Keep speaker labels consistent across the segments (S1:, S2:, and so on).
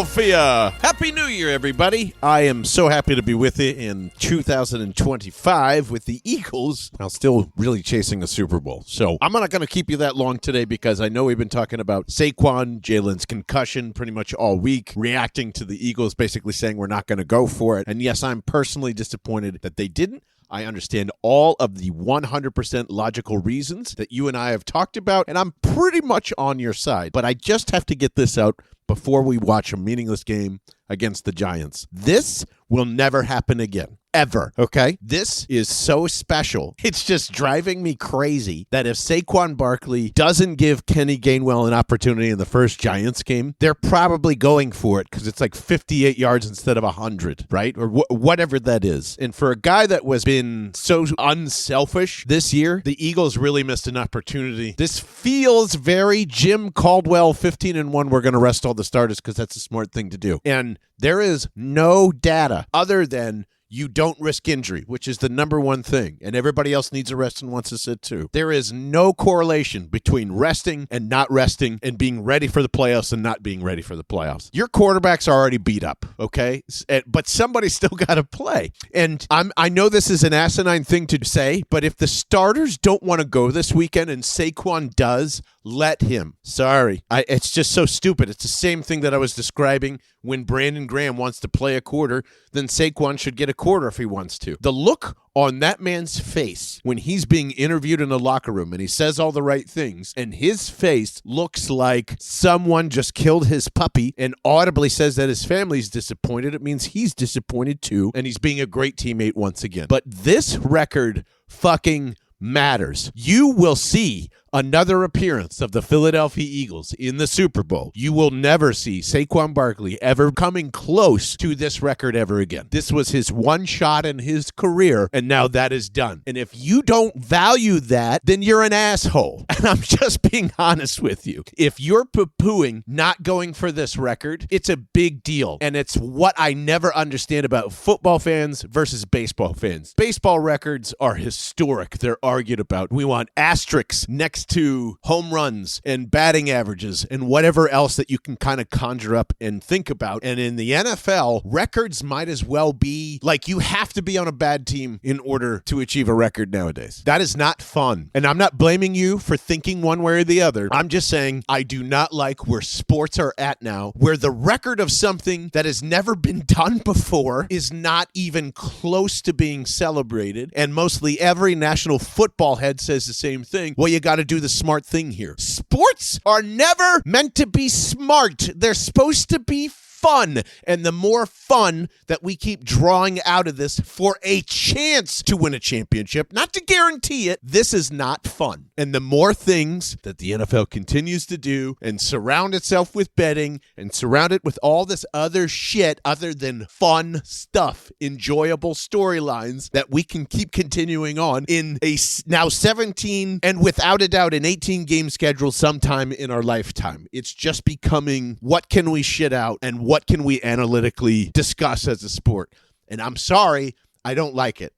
S1: Philadelphia! Happy New Year, everybody. I am so happy to be with you in 2025 with the Eagles while still really chasing a Super Bowl. So I'm not going to keep you that long today because I know we've been talking about SAQUON, Jalen's concussion pretty much all week, reacting to the Eagles basically saying we're not going to go for it. And yes, I'm personally disappointed that they didn't. I understand all of the 100% logical reasons that you and I have talked about, and I'm pretty much on your side. But I just have to get this out before we watch a meaningless game against the Giants. This will never happen again. Ever, okay? This is so special. It's just driving me crazy that if Saquon Barkley doesn't give Kenny Gainwell an opportunity in the first Giants game, they're probably going for it because it's like 58 yards instead of 100, right? Or whatever that is. And for a guy that was been so unselfish this year, the Eagles really missed an opportunity. This feels very Jim Caldwell 15-1. We're going to rest all the starters because that's a smart thing to do. And there is no data other than you don't risk injury, which is the number one thing, and everybody else needs a rest and wants to sit too. There is no correlation between resting and not resting and being ready for the playoffs and not being ready for the playoffs. Your quarterback's already beat up, okay? But somebody's still got to play. And I know this is an asinine thing to say, but if the starters don't want to go this weekend and Saquon does, let him. Sorry. It's just so stupid. It's the same thing that I was describing when Brandon Graham wants to play a quarter, then Saquon should get a quarter if he wants to. The look on that man's face when he's being interviewed in the locker room and he says all the right things and his face looks like someone just killed his puppy and audibly says that his family's disappointed, it means he's disappointed too and he's being a great teammate once again. But this record fucking matters. You will see another appearance of the Philadelphia Eagles in the Super Bowl. You will never see Saquon Barkley ever coming close to this record ever again. This was his one shot in his career, and now that is done. And if you don't value that, then you're an asshole. And I'm just being honest with you. If you're poo-pooing not going for this record, it's a big deal. And it's what I never understand about football fans versus baseball fans. Baseball records are historic. They're argued about. We want asterisks next to home runs and batting averages and whatever else that you can kind of conjure up and think about. And in the NFL, records might as well be like you have to be on a bad team in order to achieve a record nowadays. That is not fun. And I'm not blaming you for thinking one way or the other. I'm just saying I do not like where sports are at now, where the record of something that has never been done before is not even close to being celebrated. And mostly every national football head says the same thing. Well, you got to do the smart thing here. Sports are never meant to be smart. They're supposed to be fun. And the more fun that we keep drawing out of this for a chance to win a championship, not to guarantee it, this is not fun. And the more things that the NFL continues to do and surround itself with betting and surround it with all this other shit other than fun stuff, enjoyable storylines that we can keep continuing on in a now 17 and without a doubt an 18 game schedule sometime in our lifetime. It's just becoming what can we shit out and what can we analytically discuss as a sport? And I'm sorry, I don't like it.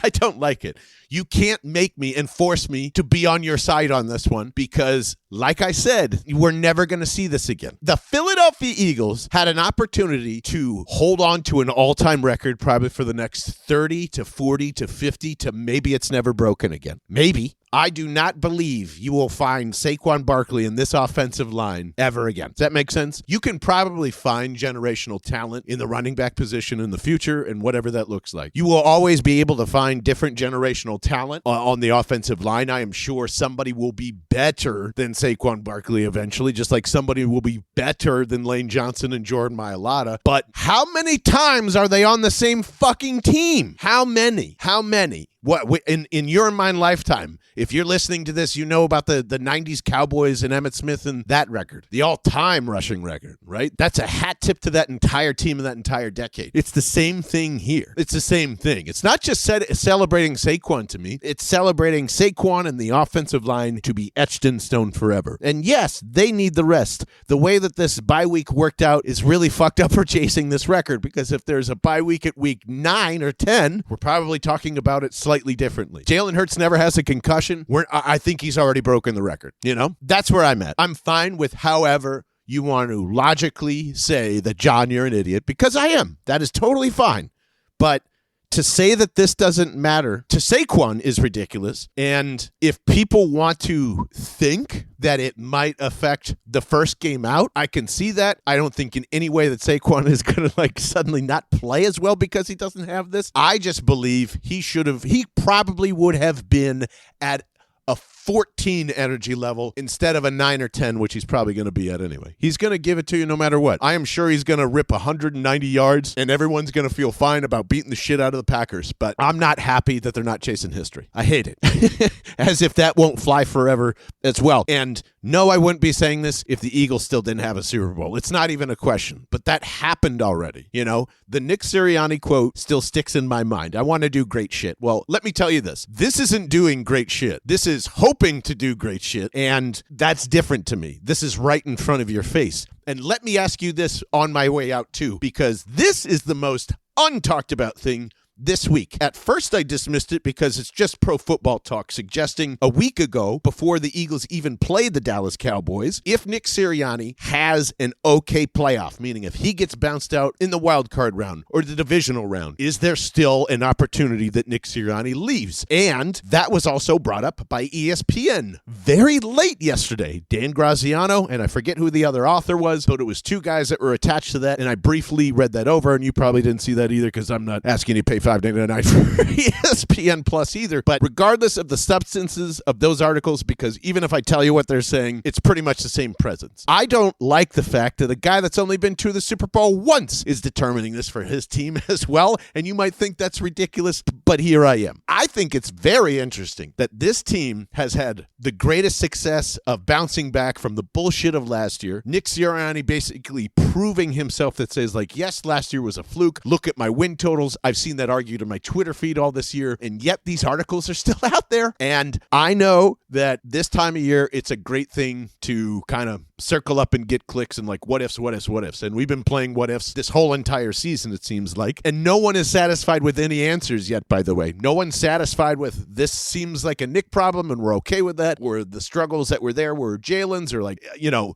S1: I don't like it. You can't make me and force me to be on your side on this one because, like I said, we're never going to see this again. The Philadelphia Eagles had an opportunity to hold on to an all-time record probably for the next 30 to 40 to 50 to maybe it's never broken again. Maybe. I do not believe you will find Saquon Barkley in this offensive line ever again. Does that make sense? You can probably find generational talent in the running back position in the future and whatever that looks like. You will always be able to find different generational talent on the offensive line. I am sure somebody will be better than Saquon Barkley eventually, just like somebody will be better than Lane Johnson and Jordan Mailata. But how many times are they on the same fucking team? How many? How many? What in your and mine lifetime, if you're listening to this, you know about the 90s Cowboys and Emmitt Smith and that record, the all-time rushing record, right? That's a hat tip to that entire team and that entire decade. It's the same thing here. It's the same thing. It's not just celebrating Saquon to me. It's celebrating Saquon and the offensive line to be etched in stone forever. And yes, they need the rest. The way that this bye week worked out is really fucked up for chasing this record because if there's a bye week at week 9 or 10, we're probably talking about it slightly differently. Jalen Hurts never has a concussion. I think he's already broken the record. You know, that's where I'm at. I'm fine with however you want to logically say that, John, you're an idiot, because I am. That is totally fine. But to say that this doesn't matter to SAQUON is ridiculous. And if people want to think that it might affect the first game out, I can see that. I don't think in any way that SAQUON is going to suddenly not play as well because he doesn't have this. I just believe he probably would have been at a 14 energy level instead of a 9 or 10, which he's probably going to be at anyway. He's going to give it to you no matter what. I am sure he's going to rip 190 yards, and everyone's going to feel fine about beating the shit out of the Packers. But I'm not happy that they're not chasing history. I hate it. As if that won't fly forever as well. And no, I wouldn't be saying this if the Eagles still didn't have a Super Bowl. It's not even a question. But that happened already. The Nick Sirianni quote still sticks in my mind. I want to do great shit. Well, let me tell you this. This isn't doing great shit. This is hoping to do great shit, and that's different to me. This is right in front of your face. And let me ask you this on my way out, too, because this is the most untalked about thing this week. At first, I dismissed it because it's just pro football talk, suggesting a week ago, before the Eagles even played the Dallas Cowboys, if Nick Sirianni has an okay playoff, meaning if he gets bounced out in the wild card round or the divisional round, is there still an opportunity that Nick Sirianni leaves? And that was also brought up by ESPN very late yesterday. Dan Graziano, and I forget who the other author was, but it was two guys that were attached to that, and I briefly read that over, and you probably didn't see that either because I'm not asking you to pay $5.99 for ESPN Plus either. But regardless of the substances of those articles, because even if I tell you what they're saying, it's pretty much the same presence. I don't like the fact that a guy that's only been to the Super Bowl once is determining this for his team as well. And you might think that's ridiculous, but here I am. I think it's very interesting that this team has had the greatest success of bouncing back from the bullshit of last year. Nick Sirianni basically proving himself that says, yes, last year was a fluke. Look at my win totals. I've seen that argued in my Twitter feed all this year, and yet these articles are still out there. And I know that this time of year, it's a great thing to kind of circle up and get clicks and what ifs, what ifs, what ifs. And we've been playing what ifs this whole entire season, it seems like. And no one is satisfied with any answers yet, by the way. No one's satisfied with this seems like a Nick problem, and we're okay with that. Or the struggles that were there were Jalen's, or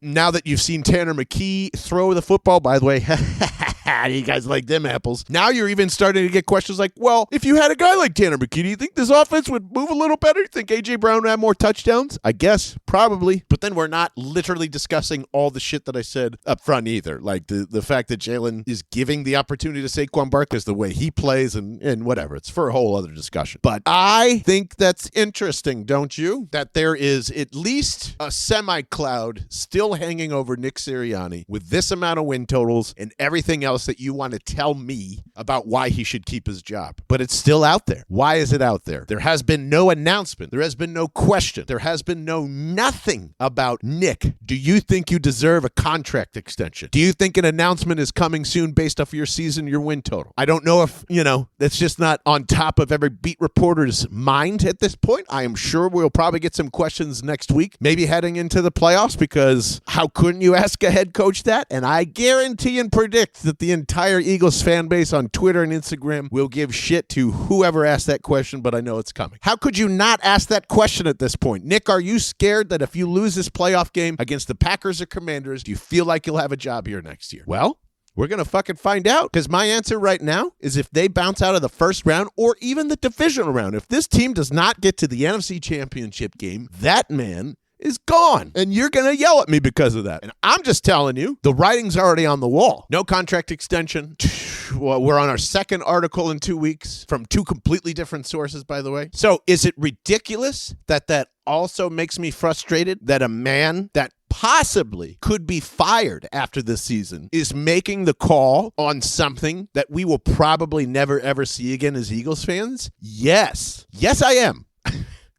S1: now that you've seen Tanner McKee throw the football, by the way, you guys like them apples. Now you're even starting to get questions like, well, if you had a guy like Tanner McKee, do you think this offense would move a little better? You think A.J. Brown would have more touchdowns? I guess, probably. But then we're not literally discussing all the shit that I said up front either. Like the fact that Jalen is giving the opportunity to Saquon Barkley, the way he plays and whatever. It's for a whole other discussion. But I think that's interesting, don't you? That there is at least a semi-cloud still hanging over Nick Sirianni with this amount of win totals and everything else that you want to tell me about why he should keep his job. But it's still out there. Why is it out there? There has been no announcement. There has been no question. There has been no nothing about Nick. Do you think you deserve a contract extension? Do you think an announcement is coming soon based off your season, your win total? I don't know if, that's just not on top of every beat reporter's mind at this point. I am sure we'll probably get some questions next week, maybe heading into the playoffs, because how couldn't you ask a head coach that? And I guarantee and predict that the entire Eagles fan base on Twitter and Instagram will give shit to whoever asked that question, but I know it's coming. How could you not ask that question at this point? Nick, are you scared that if you lose this playoff game against the Packers or Commanders, do you feel like you'll have a job here next year? Well, we're going to fucking find out, because my answer right now is if they bounce out of the first round or even the divisional round, if this team does not get to the NFC Championship game, that man is gone. And you're going to yell at me because of that. And I'm just telling you, the writing's already on the wall. No contract extension. Well, we're on our second article in 2 weeks from two completely different sources, by the way. So is it ridiculous that also makes me frustrated that a man that possibly could be fired after this season is making the call on something that we will probably never, ever see again as Eagles fans? Yes. Yes, I am.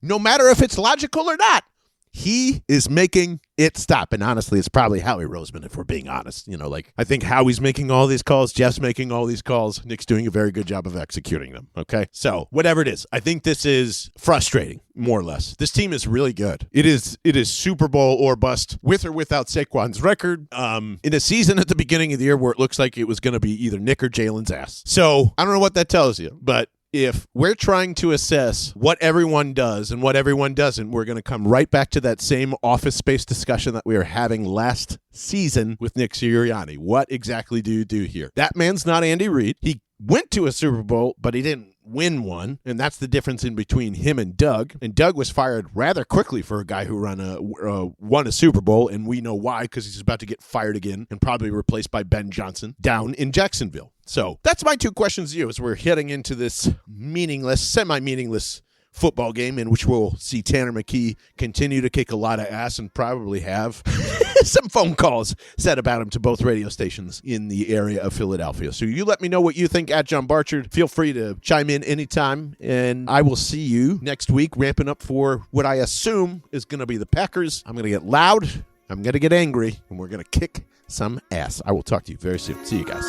S1: No matter if it's logical or not. He is making it stop. And honestly, it's probably Howie Roseman, if we're being honest. I think Howie's making all these calls. Jeff's making all these calls. Nick's doing a very good job of executing them. Okay. So whatever it is, I think this is frustrating, more or less. This team is really good. It is Super Bowl or bust, with or without Saquon's record, in a season at the beginning of the year where it looks like it was going to be either Nick or Jalen's ass. So I don't know what that tells you, but if we're trying to assess what everyone does and what everyone doesn't, we're going to come right back to that same Office Space discussion that we were having last season with Nick Sirianni. What exactly do you do here? That man's not Andy Reid. He went to a Super Bowl, but he didn't win one, and that's the difference in between him and Doug. And Doug was fired rather quickly for a guy who won a Super Bowl, and we know why, because he's about to get fired again and probably replaced by Ben Johnson down in Jacksonville. So that's my two questions to you as we're heading into this meaningless, semi-meaningless football game in which we'll see Tanner McKee continue to kick a lot of ass and probably have some phone calls said about him to both radio stations in the area of Philadelphia. So you let me know what you think at John Barchard. Feel free to chime in anytime, and I will see you next week ramping up for what I assume is going to be the Packers. I'm going to get loud, I'm going to get angry, and we're going to kick some ass. I will talk to you very soon. See you guys.